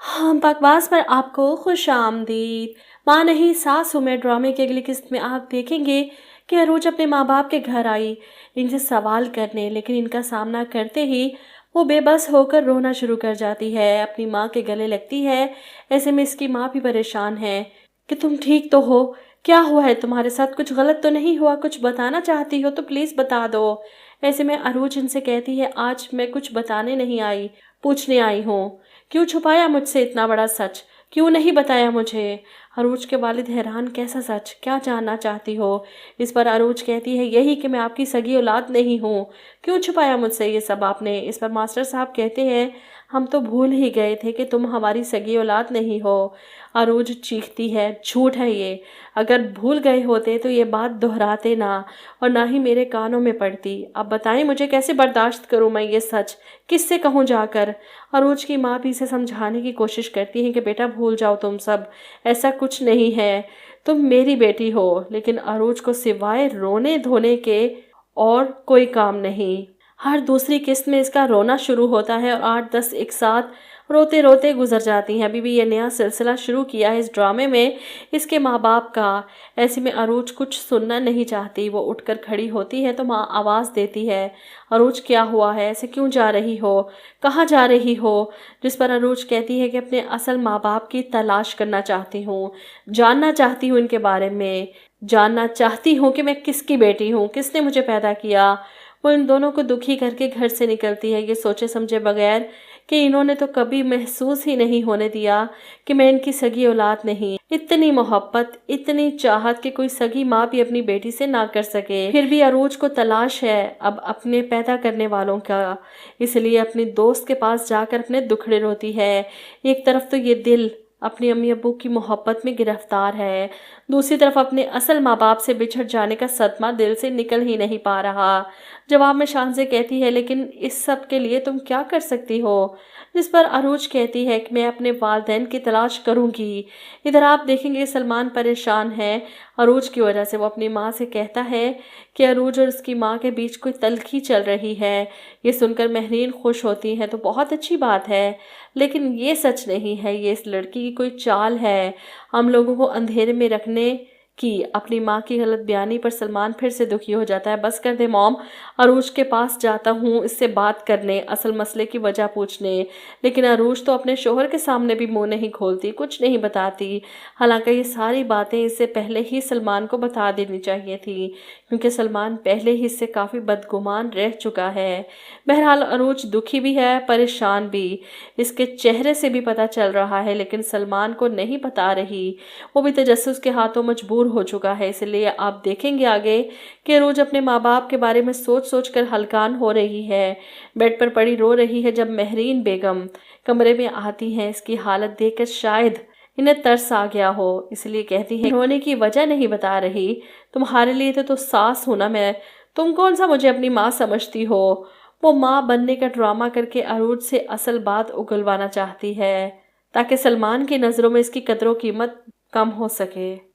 हाँ, बकवास पर आपको खुशामदीद। माँ नहीं सासू में ड्रामे की अगली किस्त में आप देखेंगे कि अरोज अपने माँ बाप के घर आई इनसे सवाल करने, लेकिन इनका सामना करते ही वो बेबस होकर रोना शुरू कर जाती है, अपनी माँ के गले लगती है। ऐसे में इसकी माँ भी परेशान है कि तुम ठीक तो हो, क्या हुआ है तुम्हारे साथ, कुछ गलत तो नहीं हुआ, कुछ बताना चाहती हो तो प्लीज़ बता दो। ऐसे में अरोज इनसे कहती है, आज मैं कुछ बताने नहीं आई, पूछने आई हूँ। क्यों छुपाया मुझसे इतना बड़ा सच, क्यों नहीं बताया मुझे। अरोज के वालिद हैरान, कैसा सच, क्या जानना चाहती हो। इस पर अरोज कहती है, यही कि मैं आपकी सगी औलाद नहीं हूँ। क्यों छुपाया मुझसे ये सब आपने। इस पर मास्टर साहब कहते हैं, हम तो भूल ही गए थे कि तुम हमारी सगी औलाद नहीं हो। अरोज चीखती है, झूठ है ये, अगर भूल गए होते तो ये बात दोहराते ना, और ना ही मेरे कानों में पड़ती। अब बताएं मुझे कैसे बर्दाश्त करूं मैं ये सच, किससे कहूं जाकर। अरोज की माँ भी इसे समझाने की कोशिश करती है कि बेटा भूल जाओ तुम सब, ऐसा कुछ नहीं है, तुम मेरी बेटी हो। लेकिन अरोज को सिवाय रोने धोने के और कोई काम नहीं। हर दूसरी किस्त में इसका रोना शुरू होता है और 8-10 एक साथ रोते रोते गुजर जाती हैं। अभी भी ये नया सिलसिला शुरू किया है इस ड्रामे में इसके माँ बाप का। ऐसे में अरोज कुछ सुनना नहीं चाहती, वो उठकर खड़ी होती है तो माँ आवाज़ देती है, अरोज क्या हुआ है, ऐसे क्यों जा रही हो, कहाँ जा रही हो। जिस पर अरोज कहती है कि अपने असल माँ बाप की तलाश करना चाहती हूँ, जानना चाहती हूँ इनके बारे में, जानना चाहती हूँ कि मैं किसकी बेटी हूँ, किसने मुझे पैदा किया। वो इन दोनों को दुखी करके घर से निकलती है, ये सोचे समझे बगैर कि इन्होंने तो कभी महसूस ही नहीं होने दिया कि मैं इनकी सगी औलाद नहीं। इतनी मोहब्बत, इतनी चाहत कि कोई सगी माँ भी अपनी बेटी से ना कर सके। फिर भी अरोज को तलाश है अब अपने पैदा करने वालों का, इसलिए अपनी दोस्त के पास जाकर अपने दुखड़े रोती है। एक तरफ तो ये दिल अपनी अम्मी अब्बू की मोहब्बत में गिरफ्तार है, दूसरी तरफ अपने असल माँ बाप से बिछड़ जाने का सदमा दिल से निकल ही नहीं पा रहा। जवाब में शान से कहती है, लेकिन इस सब के लिए तुम क्या कर सकती हो। जिस पर अरोज कहती है कि मैं अपने वालिदैन की तलाश करूंगी। इधर आप देखेंगे सलमान परेशान है अरोज की वजह से। वो अपनी माँ से कहता है कि अरोज और उसकी माँ के बीच कोई तल्खी चल रही है। ये सुनकर महरीन खुश होती है तो बहुत अच्छी बात है, लेकिन ये सच नहीं है, ये इस लड़की की कोई चाल है हम लोगों को अंधेरे में रखने की। अपनी माँ की गलत बयानी पर सलमान फिर से दुखी हो जाता है। बस कर दे मॉम, अरूज के पास जाता हूँ इससे बात करने, असल मसले की वजह पूछने। लेकिन अरूज तो अपने शोहर के सामने भी मुंह नहीं खोलती, कुछ नहीं बताती। हालांकि ये सारी बातें इससे पहले ही सलमान को बता देनी चाहिए थी, क्योंकि सलमान पहले ही इससे काफ़ी बदगुमान रह चुका है। बहरहाल अरूज दुखी भी है, परेशान भी, इसके चेहरे से भी पता चल रहा है, लेकिन सलमान को नहीं बता रही। वो भी तजस्सुस के हाथों मजबूर हो चुका है। इसलिए आप देखेंगे आगे कि रोज अपने माँ बाप के बारे में सोच सोच कर हलकान हो रही है, बेड पर पड़ी रो रही है। जब महरीन बेगम कमरे में आती हैं इसकी हालत देखकर शायद इन्हें तरस आ गया हो, इसलिए कहती है रोने की वजह नहीं बता रही, तुम्हारे लिए तो सास हूं ना मैं, तुम कौन सा मुझे अपनी माँ समझती हो। वो माँ बनने का ड्रामा करके अरूज से असल बात उगलवाना चाहती है ताकि सलमान की नज़रों में इसकी कदर कीमत कम हो सके।